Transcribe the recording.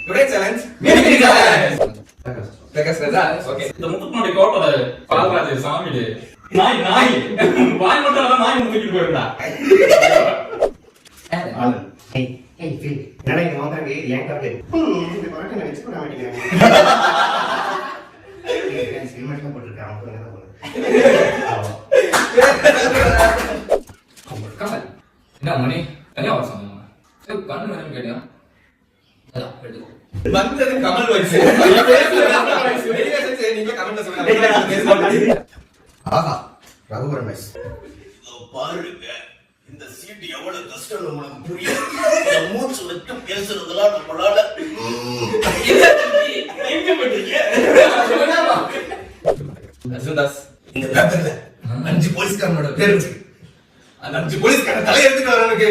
Today challenge, mimicry challenge. Tegas Raja, okay. இந்த முத்துக்குமாரி கோட்டை பால்ராஜ் சாமிடு நாய் நாய் வாய் மட்டும் இல்ல நாய் முத்துக்கிட்டு போயிருந்தா ஏய் ஏய் ஃபீல் என்னடா இங்க வந்தாங்க ஏன் கார்டு இந்த பரட்ட நினைச்சு கூட மாட்டீங்க ஏய் சினிமாட்டில போட்டுருக்கான் அவங்க என்ன பண்ணுது கமல் என்ன மணி என்ன அவசரம் சரி கண்ணு வேணும் கேட்டியா அதான் எடுத்துக்கோ வந்தது கமல் வாய்ஸ் நீங்க கமெண்ட்ல சொல்லுங்க. ஆஹா ரகுவரன் வாய்ஸ் பாருங்க இந்த சீட் எவ்வளவு கஷ்டம் உங்களுக்கு புரியும் மூச்சு விட்டு பேசுறதுலாம் நம்மளால எங்க பண்றீங்க அர்ஜுன்தாஸ் இந்த பேப்பர்ல 5 போலீஸ்காரனோட பேர் இருக்கு அந்த 5 போலீஸ்கார தலை எடுத்துட்டு வரவனுக்கு